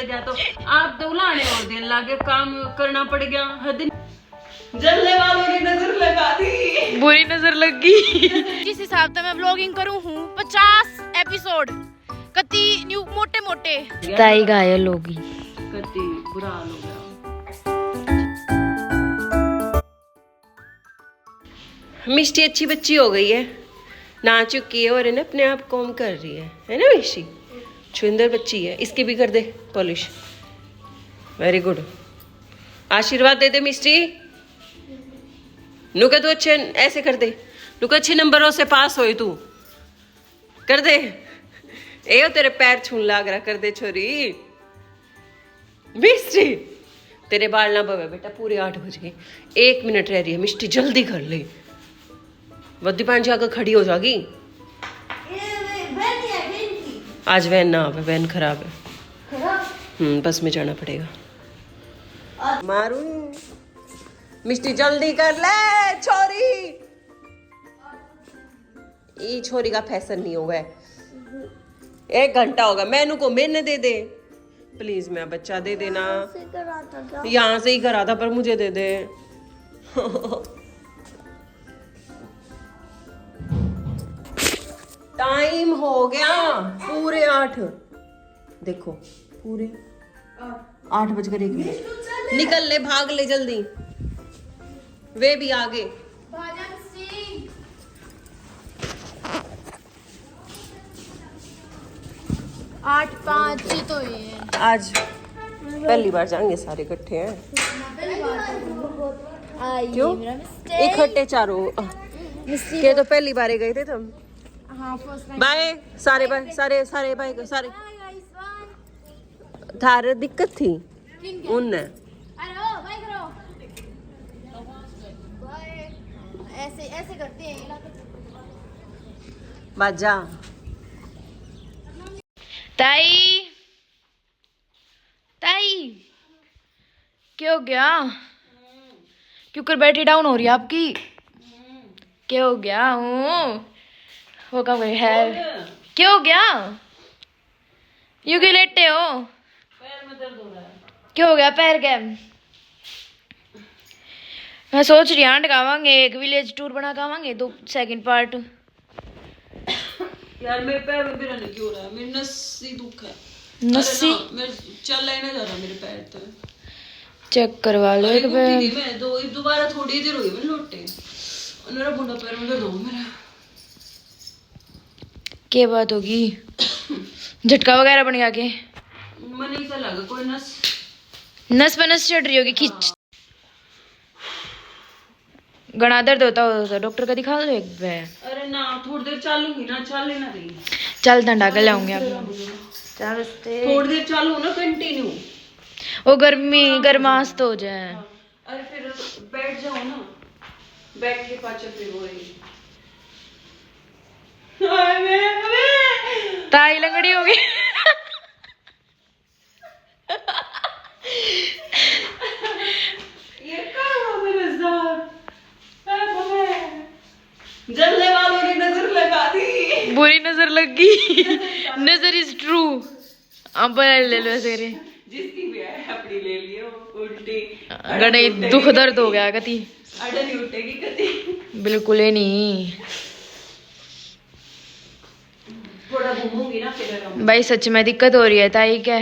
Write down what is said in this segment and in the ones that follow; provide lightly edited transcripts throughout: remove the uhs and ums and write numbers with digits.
जा तो आप तो उलाने और दिन लागे काम करना पड़ गया। हद जलने वालों की नजर लगा दी, बुरी नजर लग गई। जिस हिसाब से मैं व्लॉगिंग करूँ हूँ 50 एपिसोड कति न्यू मोटे मोटे ताई घायल होगी, कति बुरा हाल हो गया। मिष्टी अच्छी बच्ची हो गई है, ना चुकी है और है ना अपने आप कॉम कर रही है ना मिष्टी? सुंदर बच्ची है। इसकी भी कर दे पॉलिश। Very good. आशीर्वाद दे दे मिष्टी। नुका तू अच्छे ऐसे कर दे, नुका अच्छे नंबरों से पास होए तू कर दे। ए तेरे पैर छून लाग रहा, कर दे छोरी। मिष्टी तेरे बाल ना बवे बेटा, पूरे 8 बज गए, 1 मिनट रह रही है। मिष्टी जल्दी कर ले, वद्दी पान जी आकर खड़ी हो जाएगी। आज वैन ना आवे, वैन खराब है। बस में जाना पड़ेगा। मारू मिष्टी जल्दी कर ले छोरी, ये छोरी का फैशन नहीं होगा। 1 घंटा होगा, मैनू को मैंने दे दे प्लीज। मैं बच्चा दे देना, यहाँ से ही करा था पर मुझे दे दे। टाइम हो गया पूरे 8, देखो पूरे 8 बजकर 1 मिनट। निकल ले, भाग ले जल्दी, वे भी आगे। 8-5 ही तो है। आज पहली बार जाएंगे सारे इकट्ठे हैं। क्यों इकट्ठे चारों के? तो पहली बार ही गए थे तुम। बाय सारे बाय, सारे सारे बाय सारे। थारे दिक्कत थी उन ऐसे करते हैं बाजा। ताई ताई क्या हो गया? क्यों कर बैटरी डाउन हो रही है आपकी? क्या हो गया? वो कब है? क्या हो गया? यू क्यों लेटे हो? पैर में दर्द हो रहा है। क्या हो गया पैर के? मैं सोच रही हूँ गावांगे एक विलेज टूर बना गावांगे 2 सेकंड पार्ट। यार मेरे पैर में बिरा नहीं क्यों रहा है, मेरी नस्सी दुख है। नस्सी मैं चल ही ना जा रहा मेरे पैर तो। चेक करवा लो एक बार। मैं दोबारा थोड़ी देर हुई मैं लौटे और मेरा बुढ़ा पैर में दर्द हो मेरा। क्या बात होगी? झटका वगैरह बन गया के? मन नहीं सा लगा कोई नस पे नस चढ़ रही होगी खींच। घना दर्द होता हो डॉक्टर का दिखा लो एक बार। अरे ना थोड़ी देर चलूंगी ना, चल लेना रही। चल डंडा कर लाऊंगी आप। चल थोड़ी देर चालू ना कंटिन्यू। वो गर्मी गर्मास तो हो जाए। अरे फिर बैठ जाओ ना, बैठ के पाचन फिर हो रही। ताई लंगड़ी होगी। ये कहाँ मेरे साथ जलने वालों की नजर लगा दी, बुरी नजर लग गई। नजर इज ट्रू। अब ले लो ऐसे करे जिसकी भी है अपनी ले लियो। उल्टी गड़े दुख दर्द हो गया कति। अड़ नहीं उठेगी कति, बिल्कुल ही नहीं। थोड़ा घूमूंगी ना फिर। भाई सच में दिक्कत हो रही है ताई क्या?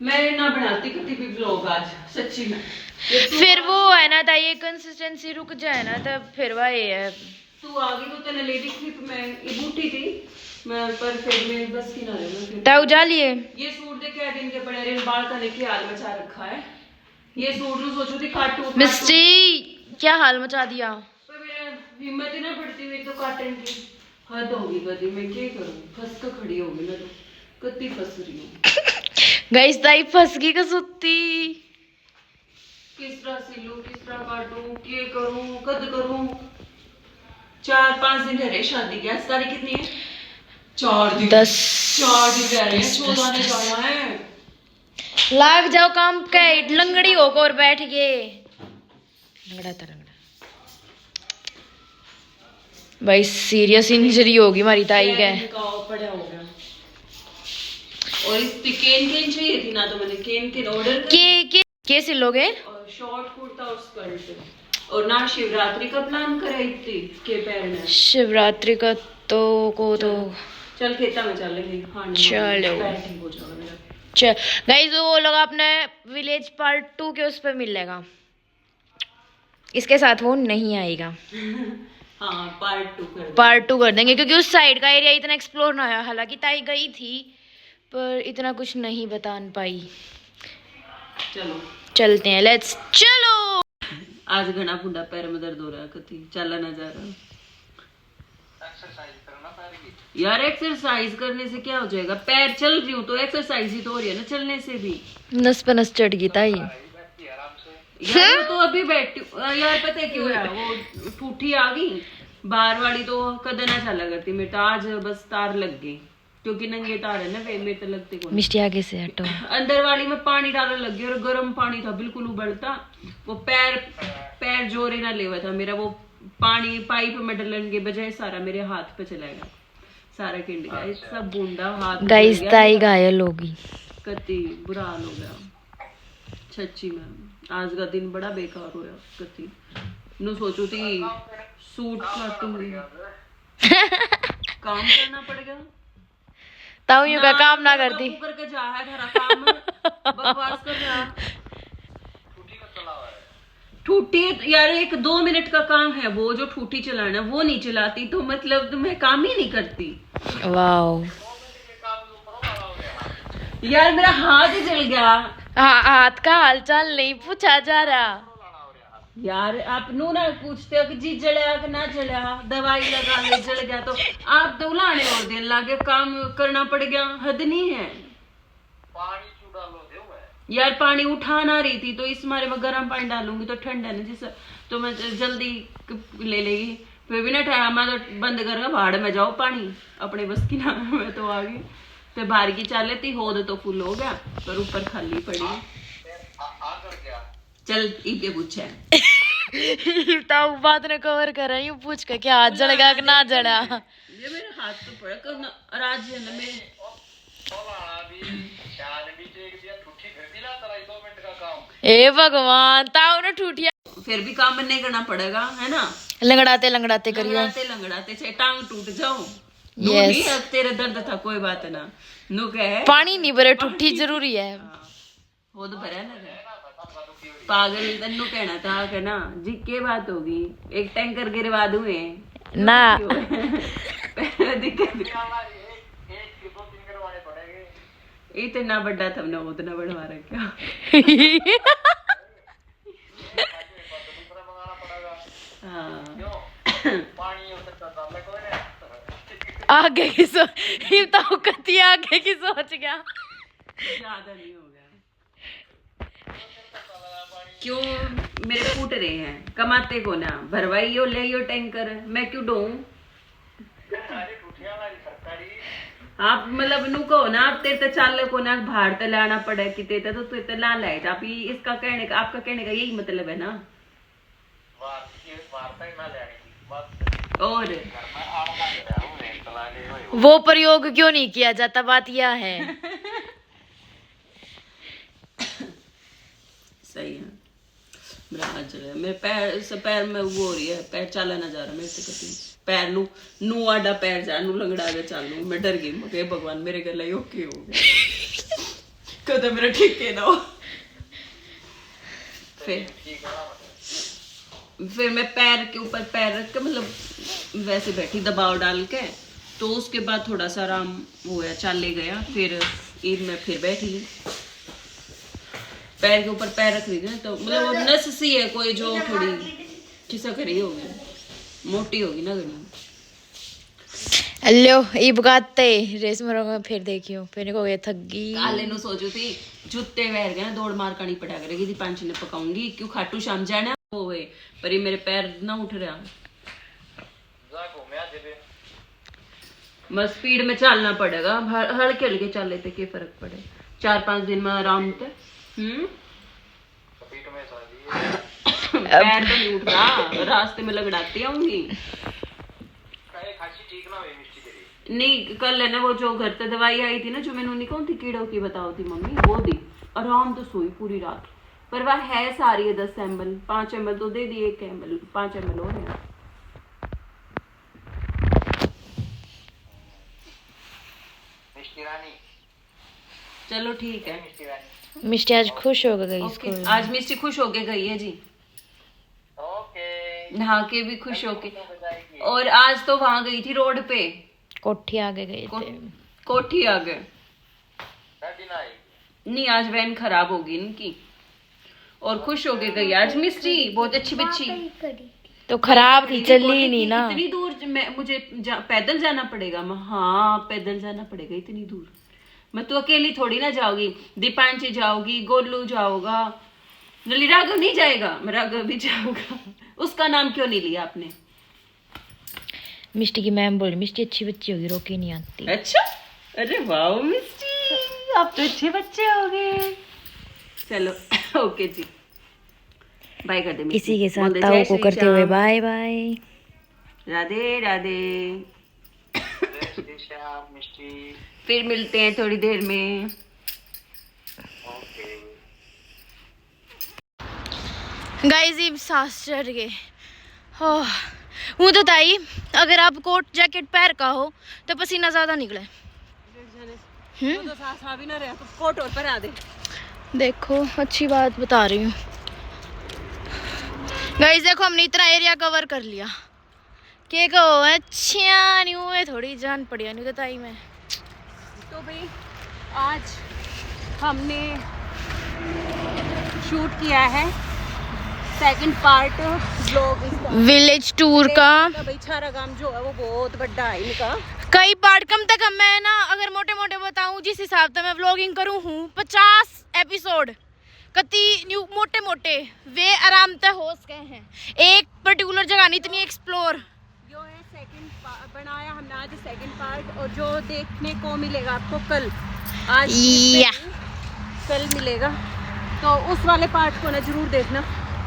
मैं ना बनाती कति भी ब्लॉग आज सच्ची में। फिर वो है ना ताई कंसिस्टेंसी रुक जाए ना तब फिर वह है। तू आ गई तो तेने ले दी थी, तो मैं ये बूटी थी मैं, पर फिर मैं बस की ना ले। ताऊ जा लिए ये सूट देखे है दिन के पड़े रे बाल का लेके हाल मचा रखा है। ये सूट नु सोचो थी काटू मिस्टी क्या हाल मचा दिया। पर मेरा हिम्मत ही ना पड़ती हुई तो काटन की। हद होगी कदी, मैं क्या करूं, फंस कर खड़ी होगी मैं तो कति फंस रही हूं। गाइस ताई फंस गई कसुत्ती। किस तरह सिलूं, किस तरह काटूं, क्या करूं, कद करूं। 4-5 दिन रह शादी की। आज तारीख कितनी है? 4 दिन। 10 4 दिन रह रहे हैं, 14 ने जाना है। लाग जाओ काम के लंगड़ी होकर और बैठ गए। लंगड़ा था लंगड़ा। भाई सीरियस इंजरी होगी हमारी ताई के। और इसकी केन केन चाहिए थी ना, तो मैंने केन केन ऑर्डर कर के कैसे लोगे? और शॉर्ट कुर्ता और स्कर्ट। और ना शिवरात्रि का प्लान करा इतनी के पैर में। शिवरात्रि का तो को तो चल खेता में चलेंगे खाने। चलो। पैर ठीक हो जाएगा मेरा। गाइस वो लोग अपने विलेज पार्ट 2 के उस पर मिलेगा, इसके साथ वो नहीं आएगा। हाँ पार्ट 2 कर देंगे, क्योंकि उस साइड का एरिया इतना एक्सप्लोर ना हुआ। हालांकि ताई गई थी पर इतना कुछ नहीं बता पाई। चलो चलते हैं, लेट्स चलो। आज घना बुढ़ा पैर में दर्द हो रहा है, कति चला ना जा रहा। यार एक्सरसाइज करने से क्या हो जाएगा? पैर चल रही हूँ तो एक्सरसाइज ही तो हो रही है ना चलने से भी। नस पे नस चढ़ गई ताई। यार तो अभी बैठी यार, पता है क्यों है? वो ठूठी आ गई बाहर वाली, तो कदे ना चला करती। मेरे तो आज बस तार लग गई, क्योंकि नंगे तार है ना वे, मेरे तो लगते को मिष्टी आगे से हटो। अंदर वाली में पानी डालने लग गई और गर्म पानी था बिल्कुल उबलता। वो पैर जोरे ना ले हुआ था मेरा। वो पानी पाइप में डलने के बजाय सारा मेरे हाथ पे चला गया, सारा किंड गया, सब बूंदा हाथ। गाइस ताई घायल होगी, कति बुरा हाल हो गया सच्ची में। आज का दिन बड़ा बेकार होया कति। नु सोचू थी सूट काटूंगी, काम करना पड़ गया। ताऊ का काम ना करती करके जा है तेरा काम बकवास कर रहा। ठूठी यार 1-2 मिनट का काम है वो, जो ठूठी चलाना वो नहीं चलाती तो मतलब मैं काम ही नहीं करती। वाओ यार मेरा हाथ ही जल गया। हाथ का हालचाल नहीं पूछा जा रहा। यार आप नू ना पूछते हो कि जी जला कि ना जला, दवाई लगा ले जल गया तो आप तो उलाने और दिन लागे काम करना पड़ गया। हद नहीं है यार। पानी उठा ना रही थी तो इस मारे में गर्म पानी डालूंगी तो ठंडा ना, जिस तो मैं जल्दी ले लेगी। फिर भी ना ठहरा, मैं तो बंद करके भाड़ में जाओ पानी अपने बस की ना। मैं तो आ गई तो बाहर की चाल लेती होद तो फुल हो गया पर ऊपर खाली पड़ी। चल इके पूछे ताऊ बात ने कवर कर रही हूँ, पूछ के क्या हाथ जलेगा कि ना जला। ये मेरे हाथ पे पड़ा करना राज है ना मेरे। ए भगवान, ताऊ ने ठूठिया। फिर भी काम नहीं करना पड़ेगा है ना। लंगड़ाते लंगड़ाते करियो, लंगड़ाते चाहे टांग टूट जाओ। यस तेरे दर्द था कोई बात ना। नु कहे पानी नहीं भरे, ठूठी जरूरी है। वो तो भरा ना पागल तन्नू कहना था कि ना जी के बात होगी, एक टैंकर गिरवा दूंगे ना। इतना बड़ा था ना, उतना बढ़वा रखा। आगे की सोच ताऊ कती आगे की सोच गया। ज्यादा नहीं हो गया क्यों? मेरे फूट रहे हैं, कमाते को ना भरवाइयो ले टैंकर, मैं क्यों डोऊं? आप मतलब नु कहो ना, आप तेरे चाले को ना भाड़ ते लाना पड़े कि तेरे तो तेरे ला लाए। आप इसका कहने का, आपका कहने का यही मतलब है ना। और वो प्रयोग क्यों नहीं किया जाता, बात यह है। सही है। मेरा हाथ जल रहा है, मेरे पैर में वो हो रही है, पैर चला ना जा रहा मेरे से कभी। पैर नू आडा पैर जा नू लंगड़ा के चालू। मैं डर गई, मैं भगवान मेरे गला ही ओके हो गया कदम मेरा ठीक है ना हो। फिर मैं पैर के ऊपर पैर रख के मतलब वैसे बैठी दबाव डाल के, तो उसके बाद थोड़ा सा आराम हुआ, चाले गया। फिर ईद में फिर बैठी पैर के ऊपर पैर रख रही थी तो मतलब वो नस सी है कोई जो थोड़ी खिसक रही होगी, मोटी होगी ना गनी। लो ये बगाते रेस में फिर देखियो, फिर को ये थक गई। काले नु सोचू थी जूते वहर गए दौड़ मार का नहीं पड़ा करेगी थी, पांच ने पकाऊंगी क्यों खाटू शाम जाना होए, पर ये मेरे पैर ना उठ रहा। बस स्पीड में चलना पड़ेगा, हल्के हल्के चल लेते क्या फर्क पड़े। 4-5 दिन में आराम से पैर तो नहीं उठ रहा, रास्ते में लगड़ाती आऊंगी। नहीं कल है ना वो जो घर पे दवाई आई थी ना जो मैंने उन्हें कौन थी कीड़ों की बताओ थी मम्मी वो दी आराम तो सोई पूरी रात पर वह है सारी है 10 ml 5 ml तो दे दी 1 ml 5 ml और है चलो ठीक है मिष्टी आज खुश हो गई ओके स्कूल। आज मिस्टी खुश होके गई है जी नहा के भी खुश होके और आज तो वहां गई थी रोड पे कोठी आगे गए थे। कोठी आ गए नहीं आज वैन खराब होगी इनकी और खुश होके गई आज मिस्टी बहुत अच्छी बच्ची तो खराब थी चली ही नहीं ना। इतनी दूर मुझे पैदल जाना पड़ेगा हाँ पैदल जाना पड़ेगा इतनी दूर मैं तो अकेली थोड़ी ना जाऊंगी दीपांशी जाओगी गोलू जाओगा राघव नहीं जाएगा मैं राघव भी जाऊंगा उसका नाम क्यों नहीं लिया आपने मिष्टी की मैम बोली मिष्टी अच्छी बच्ची होगी रोके नहीं आती। अच्छा अरे वाह मिस्टी आप तो अच्छे बच्चे हो गए चलो ओके जी बाय कर दे मिस्टी। इसी के बोल साथ दे, ताऊ जय को श्री करते हुए श्याम। Bye bye. राधे राधे फिर मिलते हैं थोड़ी देर में। गाइस ये सांस चढ़ गए। वो तो ताई अगर आप कोट जैकेट पहन का हो तो पसीना ज्यादा निकले। तो सांस आ भी ना रहा तो कोट और पहना दे। देखो अच्छी बात बता रही हूँ गाइस देखो हमने इतना एरिया कवर कर लिया के कहो अच्छा नहीं हुए थोड़ी जान पड़ी नहीं तो ताई में। तो भाई आज हमने शूट किया है second part vlog village tour का। भाई छारागाम जो है वो बहुत बड़ा है इनका कई पार्ट कम तक मैं ना अगर मोटे मोटे बताऊं जिस हिसाब से मैं व्लॉगिंग करूं हूँ 50 एपिसोड कति न्यू मोटे मोटे वे आराम से हो सके हैं एक पर्टिकुलर जगह नहीं इतनी एक्सप्लोर जो है सेकंड बनाया हमने आज सेकंड पार्ट और जो देखने को मिलेगा आपको कल आज कल मिलेगा तो उस वाले पार्ट को ना जरूर देखना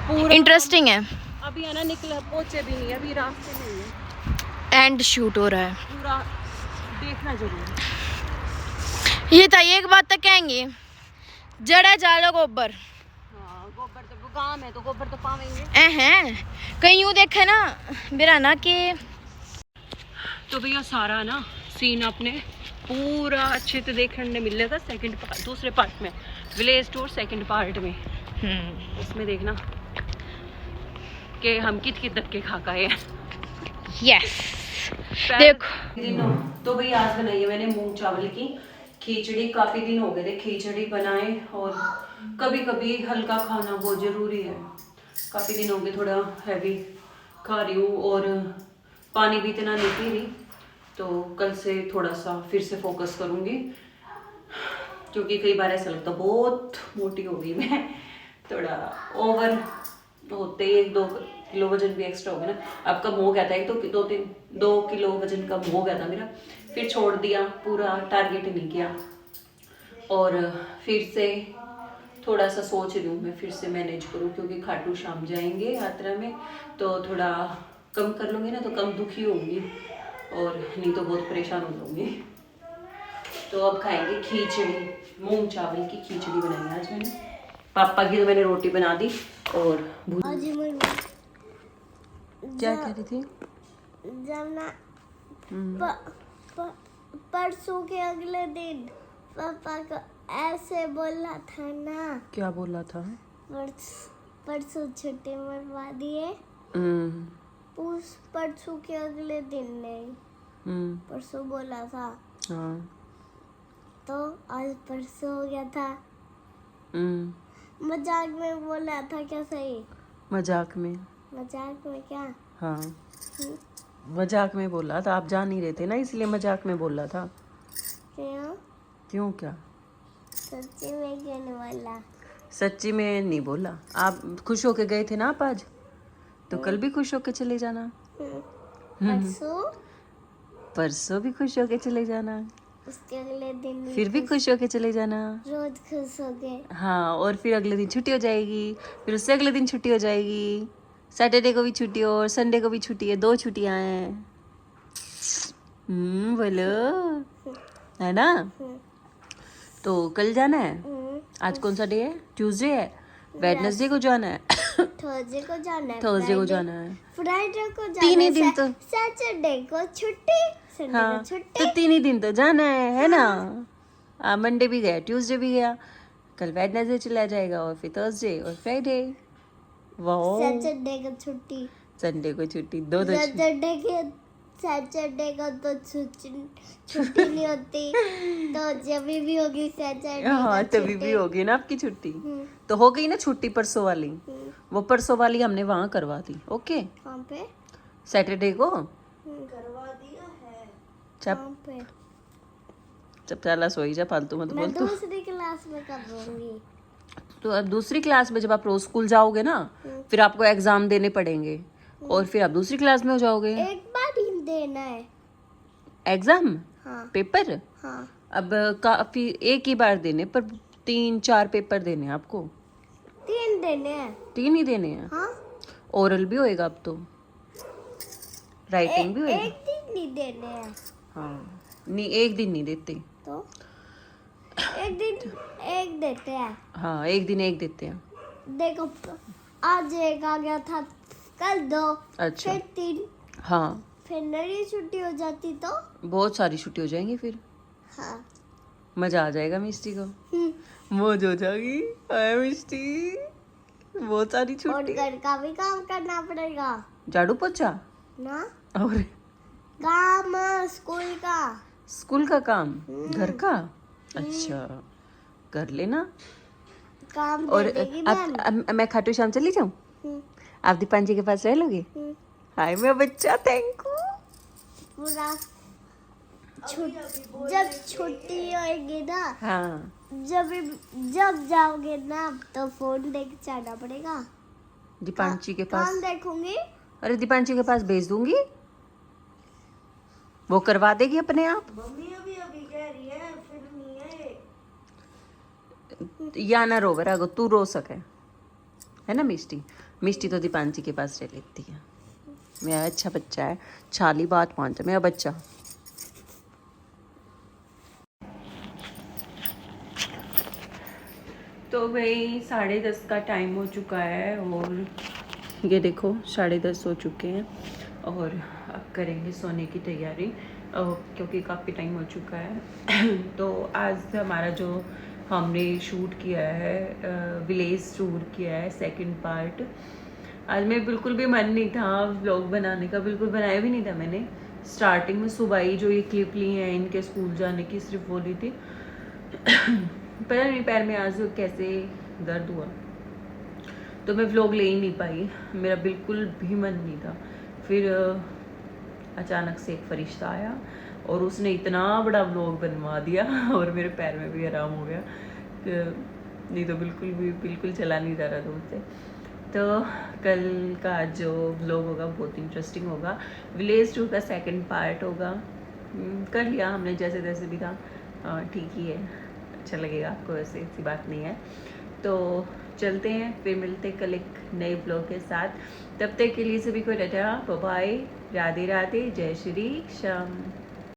पूरा इंटरेस्टिंग है। अभी है ना निकला पहुंचे भी नहीं अभी रास्ते में ही है एंड शूट हो रहा है पूरा देखना जरूर। ये था एक बात तो कहेंगे जड़ा जालो गोबर हाँ गोबर तो गांव है तो गोबर तो पावेंगे हैं कहीं यूँ देखे ना मेरा ना कि तो भैया सारा ना सीन आपने पूरा अच्छे से देखने मिल रहा था सेकंड पार्ट दूसरे पार्ट में विलेज टूर सेकंड पार्ट में उसमें देखना कि हम कित धक्के खा गए हैं। यस देखो तो भाई आज बनाई है मैंने मूंग चावल की खिचड़ी काफी दिन हो गए थे खिचड़ी बनाए और कभी कभी हल्का खाना बहुत जरूरी है काफी दिन हो गए थोड़ा हैवी खा रही हूँ और पानी भी इतना नहीं पी रही तो कल से थोड़ा सा फिर से फोकस करूंगी क्योंकि कई बार ऐसा लगता बहुत मोटी हो गई मैं थोड़ा ओवर होते ही 1-2 किलो वजन भी एक्स्ट्रा हो गया ना अब कम हो गया था एक तो 2 किलो वजन कम हो गया था मेरा फिर छोड़ दिया पूरा टारगेट नहीं किया और फिर से थोड़ा सा सोच रही हूँ मैं फिर से मैनेज करूँ क्योंकि खाटू शाम जाएंगे यात्रा में तो थोड़ा कम कर लूँगी ना तो कम दुखी होंगी और नहीं तो बहुत परेशान हो जाऊंगी। तो अब खाएंगे खिचड़ी मूंग चावल की खिचड़ी बनाई आज मैंने पापा की तो मैंने रोटी बना दी और क्या कह रही थी जब ना परसों के अगले दिन पापा को ऐसे बोला था ना क्या बोला था परसों छुट्टी मरवा दिए उस परसों के अगले दिन नहीं परसों बोला था हाँ तो आज परसों हो गया था मजाक में बोला था क्या सही मजाक में क्या हाँ मजाक में बोला था आप जान नहीं रहे थे ना इसलिए मजाक में बोला था क्यों क्या सच्ची में क्यों नहीं बोला सच्ची में नहीं बोला आप खुश होके गए थे ना आप आज तो कल भी खुश होके चले जाना परसों भी खुश होके चले जाना उसके अगले दिन फिर भी खुश होके चले जाना रोज खुश हो गए हाँ और फिर अगले दिन छुट्टी हो जाएगी फिर उससे अगले दिन छुट्टी हो जाएगी सैटरडे को भी छुट्टी और संडे को भी छुट्टी है 2 छुट्टियां हैं बोलो, है ना? तो कल जाना है? आज कौन सा डे है? ट्यूसडे है। वेडनेसडे को जाना है। थर्सडे को जाना है, थर्सडे को जाना है। फ्राइडे को जाना तीन ही है, दिन तो। सैटरडे को छुट्टी, संडे हाँ, को छुट्टी। तो 3 ही दिन तो जाना है ना? मंडे भी गया, ट्यूसडे भी गया, कल वेडनेसडे चला जाएगा और फिर थर्सडे और फ्राइडे। वाह, सैटरडे को छुट्टी, संडे को छुट्टी, दो छुट्टी। सैटरडे को तो छुट्टी नहीं होती, तो जब भी होगी सैटरडे हाँ, को तभी भी छुट्टी। होगी ना आपकी छुट्टी। तो हो गई ना छुट्टी परसों वाली। वो परसों वाली हमने वहां करवा दी। ओके, कहाँ पे? सैटरडे को करवा दिया है। जब कहाँ पे? जब चला सोई जा, फालतू मत मैं बोल तू। दूसरी क्लास में कर दूंगी। तो अब दूसरी क्लास में जब आप रोज स्कूल जाओगे ना, फिर आपको एग्जाम देने पड़ेंगे और फिर आप दूसरी क्लास में हो जाओगे। एक बार ही देना है। एग्जाम, हाँ पेपर हाँ, अब काफी एक ही बार देने पर 3-4 पेपर देने हैं आपको। 3 देने हैं। 3 ही देने हैं। हाँ, ओरल भी होएगा अब तो, राइटिंग भी होएगा। एक दिन नहीं देने हैं। हाँ, नहीं एक दिन नहीं देते। तो एक दिन एक देते हैं। हाँ, एक दिन एक देते हैं। देखो, आज एक आ गया था, कल 2, अच्छा, फिर 3, हाँ, फिर नई छुट्टी हो जाती तो। बहुत सारी छुट्टी हो जाएंगी फिर। हाँ। मजा आ जाएगा मिस्टी को, मौज हो जाएगी। आया मिस्टी, बहुत सारी और छुट्टी। घर का भी काम करना पड़ेगा झाड़ू पोछा ना, और काम स्कूल का। स्कूल का काम, घर का। अच्छा, कर लेना। काम और दे देगी मैम। अब मैं खाटू श्याम चली जाऊं? हम्म, आप दीपान जी के पास रह लोगे? हम्म, हाय मेरा बच्चा, थैंक यू। पूरा जब छुट्टी होएगी ना, हाँ, जब जाओगे ना, तो फोन देख जाना पड़ेगा। दीपान जी के पास। काम देखूंगी। अरे दीपान जी के पास भेज दूंगी, वो करवा देगी अपने आप। मम्मी अभी अभी कह रही है, फिर नहीं है। या ना रो रागो, तू रो सके, है ना मिष्टी? मिष्टी तो दीपान जी के पास रह लेती है। मेरा अच्छा बच्चा है, छाली बात मानता है मेरा बच्चा। तो भाई 10:30 का टाइम हो चुका है और ये देखो 10:30 हो चुके हैं और अब करेंगे सोने की तैयारी क्योंकि काफ़ी टाइम हो चुका है। तो आज हमारा जो हमने शूट किया है, विलेज टूर किया है, सेकंड पार्ट। आज मेरे बिल्कुल भी मन नहीं था व्लॉग बनाने का, बिल्कुल बनाया भी नहीं था मैंने। स्टार्टिंग में सुबह ही जो ये क्लिप ली हैं इनके स्कूल जाने की सिर्फ बोली थी। पता नहीं पैर में आज कैसे दर्द हुआ, तो मैं व्लॉग ले ही नहीं पाई, मेरा बिल्कुल भी मन नहीं था। फिर अचानक से एक फरिश्ता आया और उसने इतना बड़ा व्लॉग बनवा दिया और मेरे पैर में भी आराम हो गया, नहीं तो बिल्कुल चला नहीं जा रहा था मुझसे। तो कल का जो व्लॉग होगा बहुत इंटरेस्टिंग होगा, विलेज टूर का सेकंड पार्ट होगा। कर लिया हमने जैसे तैसे भी था, ठीक ही है, अच्छा लगेगा आपको, वैसे ऐसी बात नहीं है। तो चलते हैं, फिर मिलते हैं कल एक नए ब्लॉग के साथ। तब तक के लिए सभी को टाटा, बाय बाय, राधे राधे, जय श्री श्याम।